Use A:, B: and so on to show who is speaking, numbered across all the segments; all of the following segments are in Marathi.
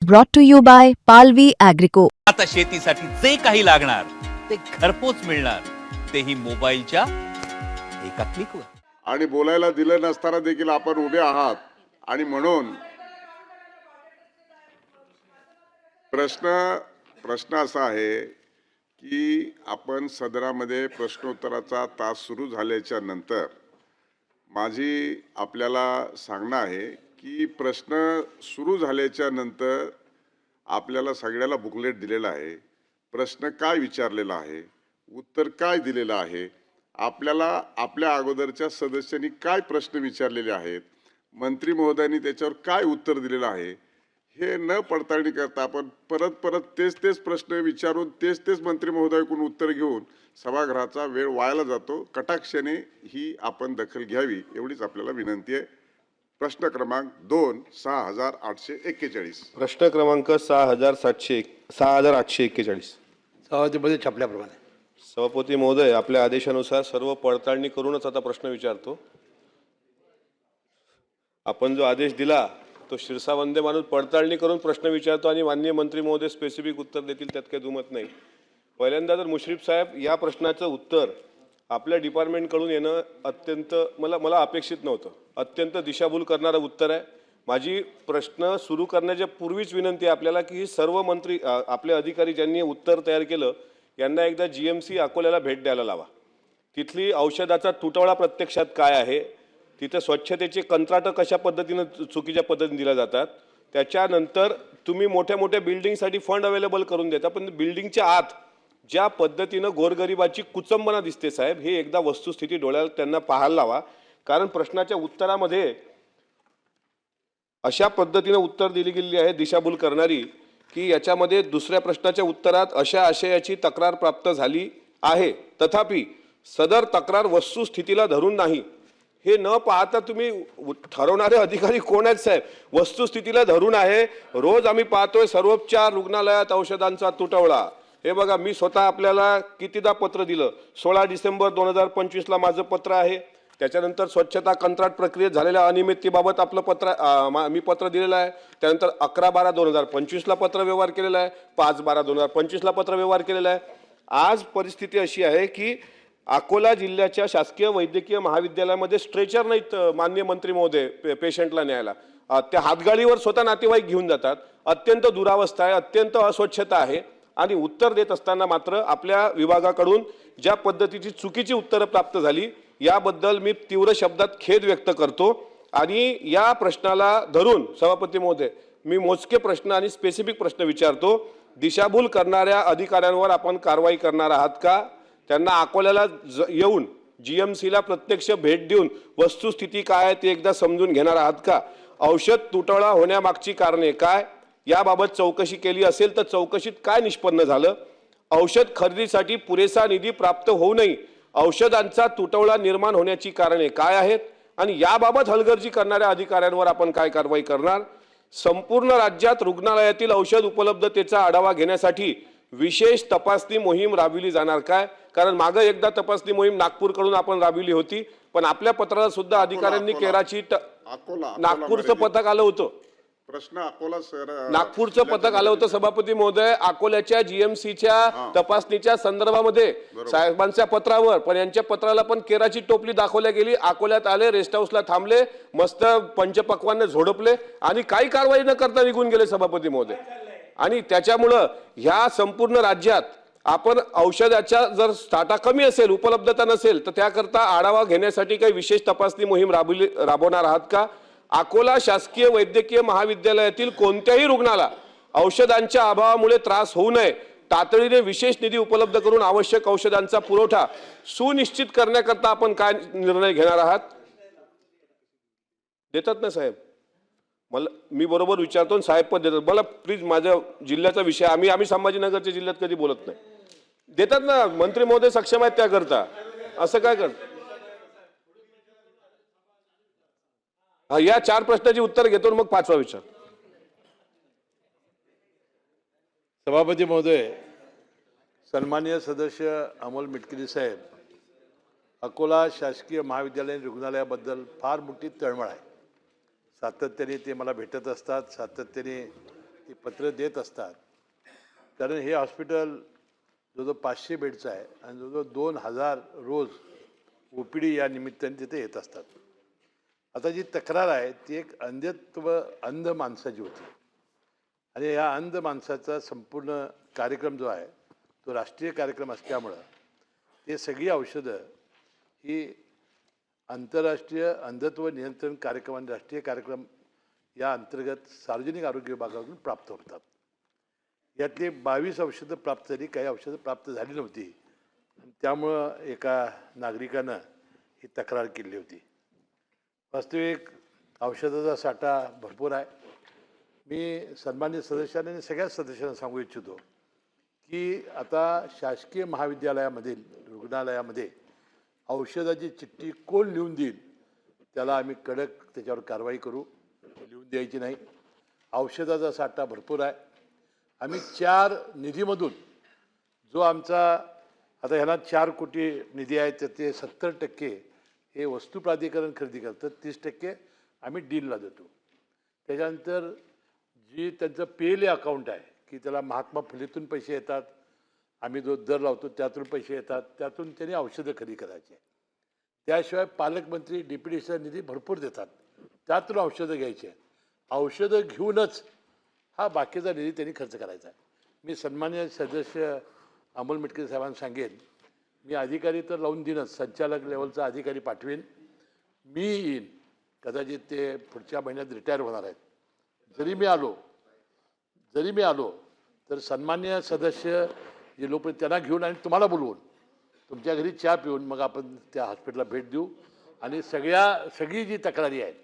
A: brought to you by Palvi Agrico.
B: आता शेतीसाठी जे काही लागणार ते घरपोच मिळणार, तेही मोबाईलच्या एका क्लिकवर.
C: आणि बोलायला दिलं नसताना देखील आपण उभे आहात. आणि म्हणून प्रश्न असा आहे की आपण सदनामध्ये प्रश्नोत्तराचा तास सुरू झाल्याच्या नंतर माझी आपल्याला सांगणं आहे की प्रश्न सुरू झाल्याच्या नंतर आपल्याला सगळ्याला बुकलेट दिलेला आहे. प्रश्न काय विचारलेला आहे, उत्तर काय दिलेलं आहे, आपल्याला आपल्या अगोदरच्या सदस्यांनी काय प्रश्न विचारलेले आहेत, मंत्री महोदयांनी त्याच्यावर काय उत्तर दिलेलं आहे, हे न पडताळणी करता आपण परत तेच प्रश्न विचारून तेच मंत्री महोदयाकडून उत्तर घेऊन सभागृहाचा वेळ वायाला जातो. कटाक्षाने ही आपण दखल घ्यावी एवढीच आपल्याला विनंती आहे. प्रश्न क्रमांक 2 6841.
D: प्रश्न क्रमांक 6841.
E: सभापतीमध्ये छापल्याप्रमाणे
D: सभापती महोदय, आपल्या आदेशानुसार सर्व पडताळणी करूनच आता प्रश्न विचारतो. आपण जो आदेश दिला तो शिरसावंदे माणूस पडताळणी करून प्रश्न विचारतो आणि माननीय मंत्री महोदय स्पेसिफिक उत्तर देतील, त्यात काही दुमत नाही. पहिल्यांदा तर मुश्रीफ साहेब, या प्रश्नाचं उत्तर आपल्या डिपार्टमेंटकडून येणं अत्यंत मला अपेक्षित नव्हतं. अत्यंत दिशाभूल करणारं उत्तर आहे. माझी प्रश्न सुरू करण्याच्या पूर्वीच विनंती आहे आपल्याला की सर्व मंत्री आपले अधिकारी ज्यांनी उत्तर तयार केलं यांना एकदा GMC अकोल्याला भेट द्यायला लावा. तिथली औषधाचा तुटवडा प्रत्यक्षात काय आहे, तिथे स्वच्छतेचे कंत्राटं कशा पद्धतीनं चुकीच्या पद्धतीने दिल्या जातात, त्याच्यानंतर तुम्ही मोठ्या बिल्डिंगसाठी फंड अवेलेबल करून देता, पण बिल्डिंगच्या आत ज्या पद्धतीनं गोरगरिबाची कुचंबना दिसते साहेब, हे एकदा वस्तुस्थिती डोळ्याला त्यांना पाहायला लावा. कारण प्रश्नाच्या उत्तरामध्ये अशा पद्धतीनं उत्तर दिली गेलेली आहे दिशाभूल करणारी की याच्यामध्ये दुसऱ्या प्रश्नाच्या उत्तरात अशा आशयाची तक्रार प्राप्त झाली आहे, तथापि सदर तक्रार वस्तुस्थितीला धरून नाही. हे न पाहता तुम्ही ठरवणारे अधिकारी कोण आहेत साहेब? वस्तुस्थितीला धरून आहे. रोज आम्ही पाहतोय सर्वोपचार रुग्णालयात औषधांचा तुटवडा. हे बघा, मी स्वतः आपल्याला कितीदा पत्र दिलं. 16 डिसेंबर 2025 ला माझं पत्र आहे. त्याच्यानंतर स्वच्छता कंत्राट प्रक्रियेत झालेल्या अनियमिततेबाबत मी पत्र दिलेलं आहे. त्यानंतर 11/12/2025 ला पत्र व्यवहार केलेला आहे. 5/12/2025 ला पत्र व्यवहार केलेला आहे. आज परिस्थिती अशी आहे की अकोला जिल्ह्याच्या शासकीय वैद्यकीय महाविद्यालयामध्ये स्ट्रेचर नाहीत माननीय मंत्री महोदय पेशंटला न्यायला. त्या हातगाडीवर स्वतः नातेवाईक घेऊन जातात. अत्यंत दुरावस्था आहे, अत्यंत अस्वच्छता आहे. आणि उत्तर देत असताना मात्र आपल्या विभागाकडून ज्या पद्धतीची चुकीची उत्तरं प्राप्त झाली याबद्दल मी तीव्र शब्दात खेद व्यक्त करतो. आणि या प्रश्नाला धरून सभापती महोदय, मी मोजके प्रश्न आणि स्पेसिफिक प्रश्न विचारतो. दिशाभूल करणाऱ्या अधिकाऱ्यांवर आपण कारवाई करणार आहात का? त्यांना अकोल्याला येऊन GMCला प्रत्यक्ष भेट देऊन वस्तुस्थिती काय आहे ते एकदा समजून घेणार आहात का? औषध तुटवडा होण्यामागची कारणे काय याबाबत चौकशी केली असेल तर चौकशीत काय निष्पन्न झालं? औषध खरेदीसाठी पुरेसा निधी प्राप्त होऊ नये, औषधांचा तुटवडा निर्माण होण्याची कारणे काय आहेत आणि याबाबत हलगर्जी करणाऱ्या अधिकाऱ्यांवर आपण काय कारवाई करणार? संपूर्ण राज्यात रुग्णालयातील औषध उपलब्धतेचा आढावा घेण्यासाठी विशेष तपासणी मोहीम राबविली जाणार काय? कारण मागे एकदा तपासणी मोहीम नागपूरकडून आपण राबविली होती, पण आपल्या पत्राला सुद्धा अधिकाऱ्यांनी केराची नागपूरचं पथक आलं होतं.
C: प्रश्न अकोला सर
D: नागपूरचं पथक आलं होतं सभापती महोदय अकोल्याच्या GMCच्या तपासणीच्या संदर्भामध्ये साहेबांच्या पत्रावर. पण यांच्या पत्राला पण केराची टोपली दाखवल्या गेली. अकोल्यात आले, रेस्ट हाऊसला थांबले, मस्त पंचपक्वाने झोडपले आणि काही कारवाई न करता निघून गेले सभापती महोदय. आणि त्याच्यामुळं ह्या संपूर्ण राज्यात आपण औषधाच्या जर साठा कमी असेल, उपलब्धता नसेल, तर त्याकरता आढावा घेण्यासाठी काही विशेष तपासणी मोहीम राबवणार आहात का? अकोला शासकीय वैद्यकीय महाविद्यालयातील कोणत्याही रुग्णाला औषधांच्या अभावामुळे त्रास होऊ नये, तातडीने विशेष निधी उपलब्ध करून आवश्यक औषधांचा पुरवठा सुनिश्चित करण्याकरता आपण काय निर्णय घेणार आहात? देतात ना साहेब? मी बरोबर विचारतो, साहेब पण देतात. मला प्लीज, माझ्या जिल्ह्याचा विषय, आम्ही संभाजीनगरच्या जिल्ह्यात कधी बोलत नाही. देतात ना मंत्री महोदय, सक्षम आहेत त्याकरता. असं काय करत? या 4 प्रश्नाची उत्तर घेतो मग 5वा विचार.
E: सभापती महोदय, सन्माननीय सदस्य अमोल मिटकरी साहेब, अकोला शासकीय महाविद्यालयीन रुग्णालयाबद्दल फार मोठी तळमळ आहे. सातत्याने ते मला भेटत असतात, सातत्याने ते पत्र देत असतात. कारण हे हॉस्पिटल जवळजवळ 500 बेडचं आहे आणि जवळजवळ 2000 रोज OPD या निमित्ताने तिथे येत असतात. आता जी तक्रार आहे ती एक अंध माणसाची होती आणि या अंध माणसाचा संपूर्ण कार्यक्रम जो आहे तो राष्ट्रीय कार्यक्रम असल्यामुळं ते सगळी औषधं ही आंतरराष्ट्रीय अंधत्व नियंत्रण कार्यक्रम आणि राष्ट्रीय कार्यक्रम या अंतर्गत सार्वजनिक आरोग्य विभागाकडून प्राप्त होतात. यातली 22 औषधं प्राप्त झाली, काही औषधं प्राप्त झाली नव्हती. त्यामुळं एका नागरिकानं ही तक्रार केली होती. वास्तविक औषधाचा साठा भरपूर आहे. मी सन्मान्य सदस्यांना आणि सगळ्याच सदस्यांना सांगू इच्छितो की आता शासकीय महाविद्यालयामधील रुग्णालयामध्ये औषधाची चिठ्ठी कोण लिहून देईल त्याला आम्ही कडक त्याच्यावर कारवाई करू. लिहून द्यायची नाही. औषधाचा साठा भरपूर आहे. आम्ही 4 निधीमधून जो आमचा आता ह्याला 4 कोटी निधी आहे त्याचे 70% हे वस्तू प्राधिकरण खरेदी करतं, 30% आम्ही डीलला देतो. त्याच्यानंतर जी त्यांचं पेले अकाउंट आहे की त्याला महात्मा फुलेतून पैसे येतात, आम्ही जो दर लावतो त्यातून पैसे येतात, त्यातून त्यांनी औषधं खरेदी करायची. त्याशिवाय पालकमंत्री DPDचा निधी भरपूर देतात, त्यातून औषधं घ्यायची. औषधं घेऊनच हा बाकीचा निधी त्यांनी खर्च करायचा आहे. मी सन्मान्य सदस्य अमोल मिटकरी साहेबांना सांगेन, मी अधिकारी तर लावून देईनच, संचालक लेवलचा अधिकारी पाठवेन. मी येईन, कदाचित ते पुढच्या महिन्यात रिटायर होणार आहेत. जरी मी आलो तर सन्मान्य सदस्य जे लोक त्यांना घेऊन आणि तुम्हाला बोलवून तुमच्या घरी चहा पिऊन मग आपण त्या हॉस्पिटलला भेट देऊ आणि सगळी जी तक्रारी आहेत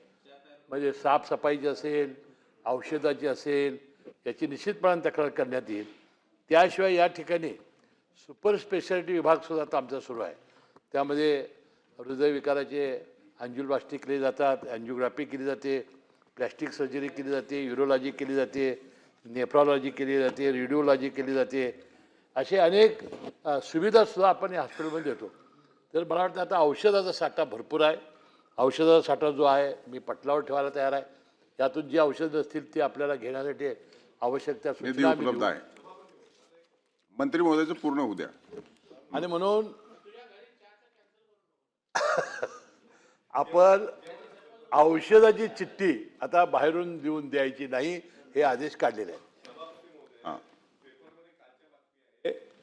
E: म्हणजे साफसफाईची असेल, औषधाची असेल, याची निश्चितपणे तक्रार करण्यात येईल. त्याशिवाय या ठिकाणी सुपर स्पेशालिटी विभागसुद्धा आता आमचा सुरू आहे. त्यामध्ये हृदयविकाराचे अँजिओप्लास्टी केली जातात, अँजिओग्राफी केली जाते, प्लॅस्टिक सर्जरी केली जाते, युरोलॉजी केली जाते, नेफ्रॉलॉजी केली जाते, रेडिओलॉजी केली जाते. असे अनेक सुविधासुद्धा आपण या हॉस्पिटलमध्ये देतो. तर मला वाटतं आता औषधाचा साठा भरपूर आहे. औषधाचा साठा जो आहे मी पटलावर ठेवायला तयार आहे. यातून जी औषधं असतील ती आपल्याला घेण्यासाठी आवश्यक त्या
C: निधी
E: सूचना आम्ही
C: उपलब्ध
E: देऊ.
C: आहे. मंत्री महोदयाचं पूर्ण होऊ द्या.
E: आणि म्हणून आपण औषधाची चिठ्ठी आता बाहेरून देऊन द्यायची नाही हे आदेश काढलेले आहेत.
C: हां,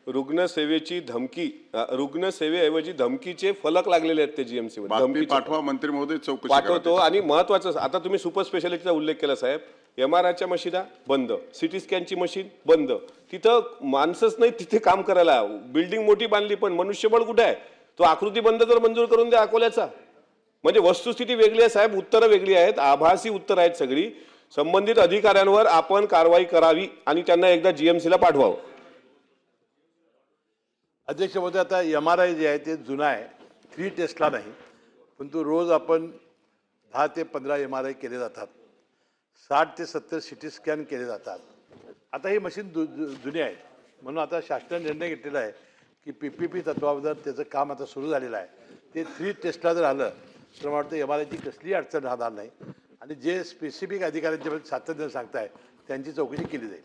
D: रुग्णसेवेची धमकी, रुग्णसेवेऐवजी धमकीचे फलक लागलेले आहेत ते GMC मध्ये.
C: बातमी पाठवा, मंत्री महोदय चौकशी
D: पाठवतो.
C: करा.
D: आणि महत्वाचं आता तुम्ही सुपर स्पेशालिटीचा उल्लेख केला साहेब. MRIच्या मशिना बंद, CT स्कॅनची मशीन बंद. तिथं माणसंच नाही तिथे काम करायला. बिल्डिंग मोठी बांधली पण मनुष्यबळ कुठे आहे? तो आकृतीबंध तर मंजूर करून द्या अकोल्याचा. म्हणजे वस्तुस्थिती वेगळी आहे साहेब, उत्तरं वेगळी आहेत, आभासी उत्तरं आहेत सगळी. संबंधित अधिकाऱ्यांवर आपण कारवाई करावी आणि त्यांना एकदा GMCला पाठवावं.
E: अध्यक्ष महोदय, आता MRI जे आहे ते जुनं आहे, 3 टेस्टला नाही, परंतु रोज आपण 10 ते 15 MRI केले जातात, 60 ते 70 CT स्कॅन केले जातात. आता ही मशीन जुनी आहे. म्हणून आता शासनाने निर्णय घेतलेला आहे की PPP तत्वावर त्याचं काम आता सुरू झालेलं आहे. ते 3 टेस्टला जर आलं तर मला वाटतं MRIची कसलीही अडचण राहणार नाही आणि जे स्पेसिफिक अधिकाऱ्यांच्या सातत्याने सांगताय त्यांची चौकशी केली जाईल.